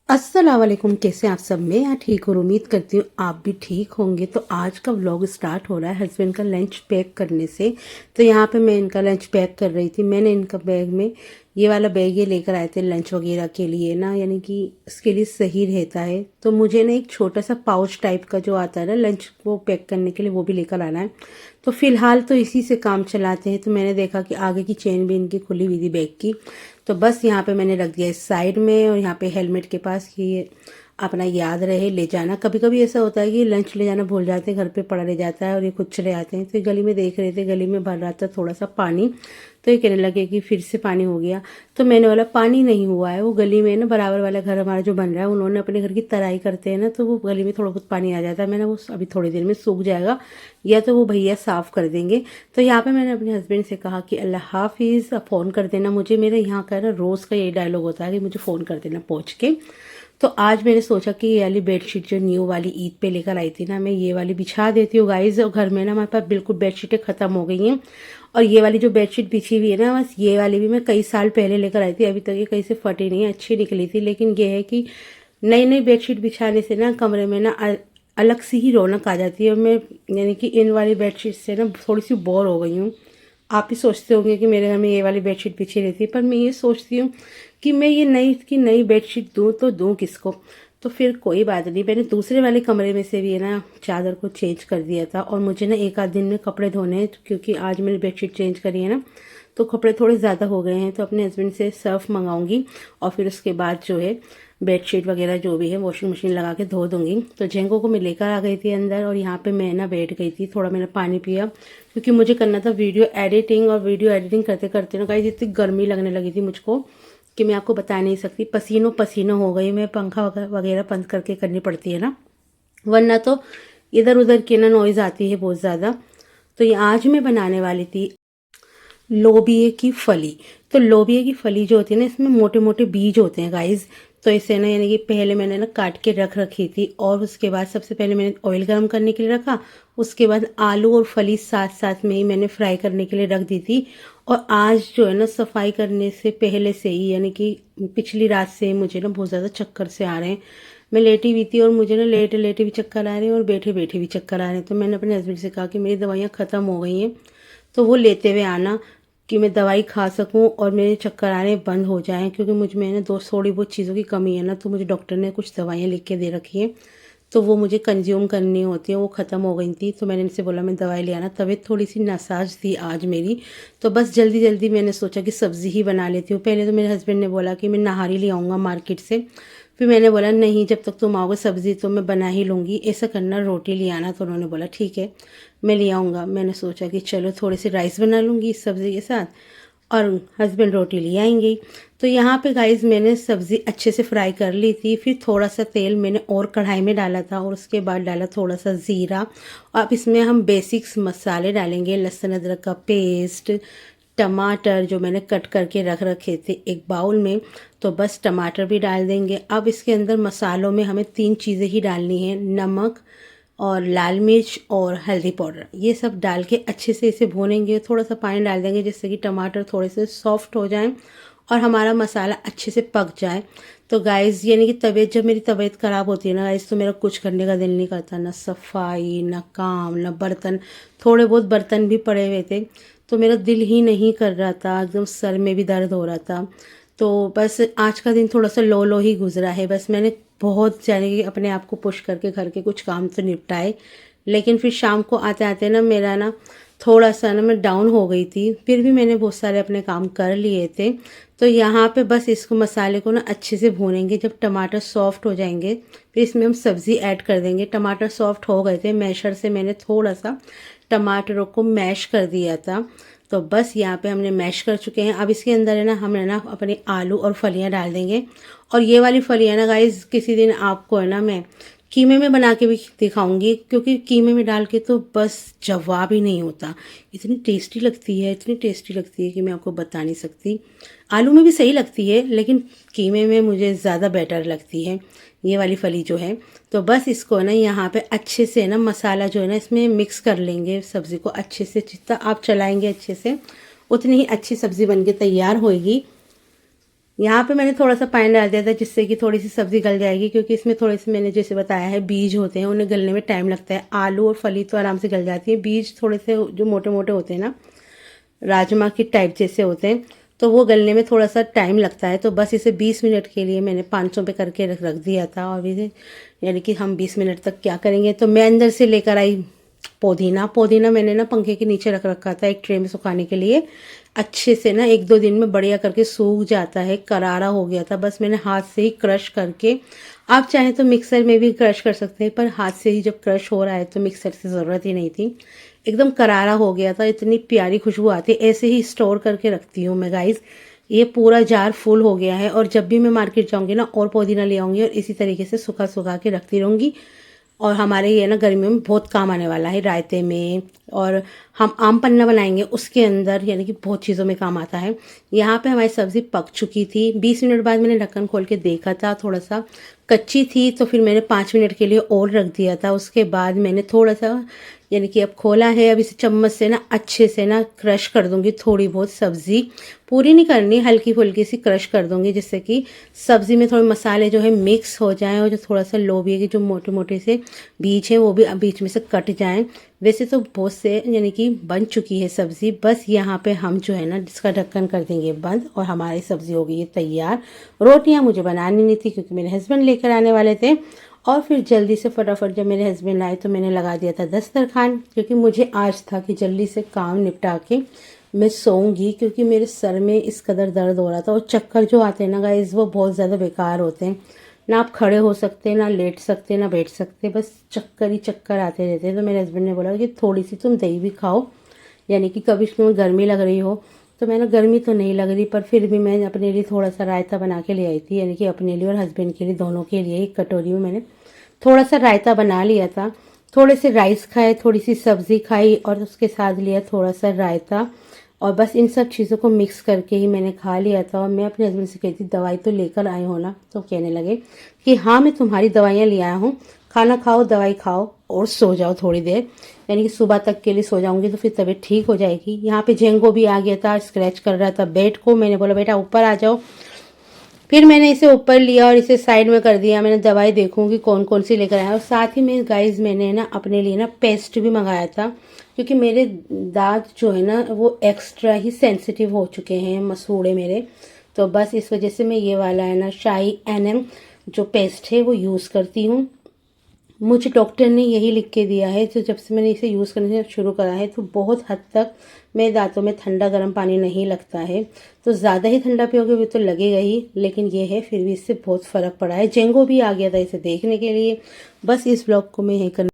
अस्सलाम वालेकुम, कैसे आप सब? मैं यहाँ ठीक हूँ, उम्मीद करती हूँ आप भी ठीक होंगे। तो आज का व्लॉग स्टार्ट हो रहा है हस्बैंड का लंच पैक करने से। तो यहाँ पे मैं इनका लंच पैक कर रही थी। मैंने इनका बैग में ये वाला बैग ये लेकर आए थे लंच वगैरह के लिए ना, यानी कि इसके लिए सही रहता है। तो मुझे ना एक छोटा सा पाउच टाइप का जो आता है ना लंच को पैक करने के लिए, वो भी लेकर आना है। तो फ़िलहाल तो इसी से काम चलाते हैं। तो मैंने देखा कि आगे की चेन भी इनकी खुली हुई थी बैग की, तो बस यहाँ पे मैंने रख दिया इस साइड में। और यहाँ पे हेलमेट के पास कि ये अपना याद रहे ले जाना। कभी कभी ऐसा होता है कि लंच ले जाना भूल जाते हैं, घर पे पड़ा रह जाता है और ये खुद चले आते हैं। तो गली में देख रहे थे, गली में भर रहा था थोड़ा सा पानी, तो ये कहने लगे कि फिर से पानी हो गया। तो मैंने बोला पानी नहीं हुआ है, वो गली में ना बराबर वाला घर हमारा जो बन रहा है, उन्होंने अपने घर की तराई करते हैं ना, तो वो गली में थोड़ा बहुत पानी आ जाता है। मैंने वो अभी थोड़ी देर में सूख जाएगा, या तो वो भैया साफ़ कर देंगे। तो यहाँ पे मैंने अपने हस्बैंड से कहा कि अल्लाह हाफिज़, फ़ोन कर देना मुझे। मेरे यहाँ का ना रोज़ का यही डायलॉग होता है कि मुझे फ़ोन कर देना पहुँच के। तो आज मैंने सोचा कि ये वाली बेडशीट जो न्यू वाली ईद पे लेकर आई थी ना, मैं ये वाली बिछा देती हूँ गाइज़। और घर में ना हमारे पास बिल्कुल बेडशीटें ख़त्म हो गई हैं। और ये वाली जो बेडशीट बिछी हुई है ना, बस ये वाली भी मैं कई साल पहले लेकर आई थी, अभी तक ये कहीं से फटी नहीं है, अच्छी निकली थी। लेकिन ये है कि नई नई बेडशीट बिछाने से ना कमरे में ना अलग सी ही रौनक आ जाती है। और मैं यानी कि इन वाली बेडशीट से ना थोड़ी सी बोर हो गई हूँ। आप ही सोचते होंगे कि मेरे घर में ये वाली बेडशीट बिछी रहती है, पर मैं ये सोचती हूँ कि मैं ये नई बेडशीट दूँ तो दूँ किसको। तो फिर कोई बात नहीं, मैंने दूसरे वाले कमरे में से भी है ना चादर को चेंज कर दिया था। और मुझे ना एक आध दिन में कपड़े धोने हैं, क्योंकि आज मैंने बेडशीट चेंज करी है ना, तो कपड़े थोड़े ज़्यादा हो गए हैं। तो अपने हस्बैंड से सर्फ मंगाऊंगी और फिर उसके बाद जो है बेडशीट वगैरह जो भी है वॉशिंग मशीन लगा के धो दूंगी। तो जेंको को मैं लेकर आ गई थी अंदर, और यहाँ पे मैं ना बैठ गई थी, थोड़ा मैंने पानी पिया, क्योंकि मुझे करना था वीडियो एडिटिंग। और वीडियो एडिटिंग करते करते ना गाइस इतनी गर्मी लगने लगी थी मुझको कि मैं आपको बता नहीं सकती। पसीनों पसीनों हो गई मैं, पंखा वगैरह बंद करके करनी पड़ती है ना, वरना तो इधर उधर की ना नॉइज़ आती है बहुत ज़्यादा। तो ये आज मैं बनाने वाली थी लोबिये की फली। तो लोबिये की फली जो होती है ना, इसमें मोटे मोटे बीज होते हैं गाइज। तो इसे ना यानी कि पहले मैंने ना काट के रख रखी थी, और उसके बाद सबसे पहले मैंने ऑयल गर्म करने के लिए रखा। उसके बाद आलू और फली साथ साथ में ही मैंने फ्राई करने के लिए रख दी थी। और आज जो है ना सफाई करने से पहले से ही, यानी कि पिछली रात से मुझे ना बहुत ज़्यादा चक्कर से आ रहे हैं। मैं लेटी हुई थी और मुझे ना लेटे लेटे भी चक्कर आ रहे हैं और बैठे बैठे भी चक्कर आ रहे हैं। तो मैंने अपने हस्बैंड से कहा कि मेरी दवाइयाँ ख़त्म हो गई हैं, तो वो लेते हुए आना कि मैं दवाई खा सकूं और मेरे चक्कर आने बंद हो जाएं। क्योंकि मुझ में ना थोड़ी बहुत चीज़ों की कमी है ना, तो मुझे डॉक्टर ने कुछ दवाइयाँ लिख के दे रखी हैं, तो वो मुझे कंज्यूम करनी होती है। वो ख़त्म हो गई थी, तो मैंने इनसे बोला मैं दवाई ले आना। तबीयत थोड़ी सी नासाज थी आज मेरी, तो बस जल्दी जल्दी मैंने सोचा कि सब्ज़ी ही बना लेती हूँ। पहले तो मेरे हस्बैंड ने बोला कि मैं नहारी ले आऊँगा मार्केट से, फिर मैंने बोला नहीं, जब तक तुम आओगे सब्ज़ी तो मैं बना ही लूँगी, ऐसा करना रोटी ले आना। तो उन्होंने बोला ठीक है मैं ले आऊँगा। मैंने सोचा कि चलो थोड़े से राइस बना लूँगी इस सब्ज़ी के साथ, और हस्बैंड रोटी ले आएंगे। तो यहाँ पे गाइस मैंने सब्ज़ी अच्छे से फ्राई कर ली थी। फिर थोड़ा सा तेल मैंने और कढ़ाई में डाला था, और उसके बाद डाला थोड़ा सा ज़ीरा। अब इसमें हम बेसिक्स मसाले डालेंगे, लहसुन अदरक का पेस्ट, टमाटर जो मैंने कट करके रख रखे थे एक बाउल में, तो बस टमाटर भी डाल देंगे। अब इसके अंदर मसालों में हमें 3 चीज़ें ही डालनी है, नमक और लाल मिर्च और हल्दी पाउडर। ये सब डाल के अच्छे से इसे भूनेंगे। थोड़ा सा पानी डाल देंगे जिससे कि टमाटर थोड़े से सॉफ्ट हो जाएं और हमारा मसाला अच्छे से पक जाए। तो गाइस यानी कि जब मेरी तबीयत ख़राब होती है ना गाइस, तो मेरा कुछ करने का दिल नहीं करता, ना सफाई ना काम ना बर्तन। थोड़े बहुत बर्तन भी पड़े हुए थे, तो मेरा दिल ही नहीं कर रहा था, एकदम सर में भी दर्द हो रहा था। तो बस आज का दिन थोड़ा सा लो लो ही गुजरा है। बस मैंने बहुत यानी कि अपने आप को पुश करके घर के कुछ काम तो निपटाए, लेकिन फिर शाम को आते आते ना मेरा ना थोड़ा सा ना मैं डाउन हो गई थी। फिर भी मैंने बहुत सारे अपने काम कर लिए थे। तो यहाँ पे बस इसको मसाले को ना अच्छे से भूनेंगे। जब टमाटर सॉफ्ट हो जाएंगे फिर इसमें हम सब्ज़ी ऐड कर देंगे। टमाटर सॉफ्ट हो गए थे, मैशर से मैंने थोड़ा सा टमाटरों को मैश कर दिया था। तो बस यहाँ पे हमने मैश कर चुके हैं। अब इसके अंदर है ना हम है ना अपने आलू और फलियाँ डाल देंगे। और ये वाली फलियाँ ना गाइस किसी दिन आपको है ना मैं कीमे में बना के भी दिखाऊंगी, क्योंकि कीमे में डाल के तो बस जवाब ही नहीं होता। इतनी टेस्टी लगती है, इतनी टेस्टी लगती है कि मैं आपको बता नहीं सकती। आलू में भी सही लगती है, लेकिन कीमे में मुझे ज़्यादा बेटर लगती है ये वाली फली जो है। तो बस इसको ना यहाँ पे अच्छे से ना मसाला जो है ना इसमें मिक्स कर लेंगे सब्ज़ी को अच्छे से। जितना आप चलाएंगे अच्छे से उतनी ही अच्छी सब्ज़ी बन के तैयार होएगी। यहाँ पे मैंने थोड़ा सा पानी डाल दिया था जिससे कि थोड़ी सी सब्ज़ी गल जाएगी, क्योंकि इसमें थोड़े से मैंने जैसे बताया है बीज होते हैं, उन्हें गलने में टाइम लगता है। आलू और फली तो आराम से गल जाती है, बीज थोड़े से जो मोटे मोटे होते हैं ना, राजमा की टाइप जैसे होते हैं, तो वो गलने में थोड़ा सा टाइम लगता है। तो बस इसे 20 मिनट के लिए मैंने 500 पे करके रख दिया था। और इसे यानी कि हम 20 मिनट तक क्या करेंगे, तो मैं अंदर से लेकर आई पुदीना मैंने ना पंखे के नीचे रख रखा था एक ट्रे में सुखाने के लिए। अच्छे से ना 1-2 दिन में बढ़िया करके सूख जाता है, करारा हो गया था। बस मैंने हाथ से ही क्रश करके, आप चाहें तो मिक्सर में भी क्रश कर सकते हैं, पर हाथ से ही जब क्रश हो रहा है तो मिक्सर की ज़रूरत ही नहीं थी। एकदम करारा हो गया था, इतनी प्यारी खुशबू आती है। ऐसे ही स्टोर करके रखती हूँ मैं गाइस। ये पूरा जार फुल हो गया है, और जब भी मैं मार्केट जाऊँगी ना और पुदीना ले आऊँगी और इसी तरीके से सुखा सुखा के रखती रहूँगी। और हमारे ये ना गर्मियों में बहुत काम आने वाला है, रायते में, और हम आम पन्ना बनाएंगे उसके अंदर, यानी कि बहुत चीज़ों में काम आता है। यहाँ पे हमारी सब्ज़ी पक चुकी थी। 20 मिनट बाद मैंने ढक्कन खोल के देखा था, थोड़ा सा कच्ची थी, तो फिर मैंने 5 मिनट के लिए और रख दिया था। उसके बाद मैंने थोड़ा सा, यानी कि अब खोला है, अब इसे चम्मच से ना अच्छे से ना क्रश कर दूंगी। थोड़ी बहुत सब्ज़ी, पूरी नहीं करनी, हल्की फुल्की सी क्रश कर दूंगी, जिससे कि सब्ज़ी में थोड़े मसाले जो है मिक्स हो जाएं, और जो थोड़ा सा लोबिया के जो मोटे मोटे से बीज हैं वो भी बीच में से कट जाएं। वैसे तो बहुत से यानी कि बन चुकी है सब्ज़ी। बस यहाँ पे हम जो है ना जिसका ढक्कन कर देंगे बंद, और हमारी सब्ज़ी हो गई है तैयार। रोटियाँ मुझे बनानी नहीं थी, क्योंकि मेरे हस्बैंड लेकर आने वाले थे। और फिर जल्दी से फटाफट जब मेरे हस्बैंड आए तो मैंने लगा दिया था दस्तरखान, क्योंकि मुझे आज था कि जल्दी से काम निपटा के मैं सोऊंगी, क्योंकि मेरे सर में इस कदर दर्द हो रहा था। और चक्कर जो आते हैं ना गाइस, वो बहुत ज़्यादा बेकार होते हैं। ना आप खड़े हो सकते, ना लेट सकते, ना बैठ सकते, बस चक्कर ही चक्कर आते रहते हैं। तो मेरे हस्बैंड ने बोला कि थोड़ी सी तुम दही भी खाओ, यानी कि कभी तुम्हें गर्मी लग रही हो। तो मैंने गर्मी तो नहीं लग रही, पर फिर भी मैं अपने लिए थोड़ा सा रायता बना के ले आई थी, यानी कि अपने लिए और हस्बैंड के लिए, दोनों के लिए। एक कटोरी में मैंने थोड़ा सा रायता बना लिया था। थोड़े से राइस खाए, थोड़ी सी सब्ज़ी खाई, और उसके साथ लिया थोड़ा सा रायता। और बस इन सब चीज़ों को मिक्स करके ही मैंने खा लिया था। और मैं अपने हस्बैंड से कहती, दवाई तो लेकर आए हो ना? तो कहने लगे कि हाँ, मैं तुम्हारी दवाइयाँ ले आया हूँ, खाना खाओ, दवाई खाओ और सो जाओ थोड़ी देर, यानी कि सुबह तक के लिए सो जाऊंगी तो फिर तबीयत ठीक हो जाएगी। यहाँ पे जेंगो भी आ गया था, स्क्रैच कर रहा था बेड को। मैंने बोला बेटा ऊपर आ जाओ। फिर मैंने इसे ऊपर लिया और इसे साइड में कर दिया। मैंने दवाई देखूंगी कौन कौन सी लेकर आया। और साथ ही में गाइज मैंने ना अपने लिए ना पेस्ट भी मंगाया था, क्योंकि मेरे दांत जो है ना वो एक्स्ट्रा ही सेंसिटिव हो चुके हैं, मसूड़े मेरे। तो बस इस वजह से मैं ये वाला है ना शाही NM जो पेस्ट है वो यूज़ करती हूँ। मुझे डॉक्टर ने यही लिख के दिया है। तो जब से मैंने इसे यूज़ करने शुरू करा है तो बहुत हद तक मेरे दांतों में ठंडा गर्म पानी नहीं लगता है। तो ज़्यादा ही ठंडा पियोगे वो तो लगेगा ही, लेकिन ये है फिर भी इससे बहुत फ़र्क पड़ा है। जेंगो भी आ गया था इसे देखने के लिए। बस इस ब्लॉग को मैं यहीं करना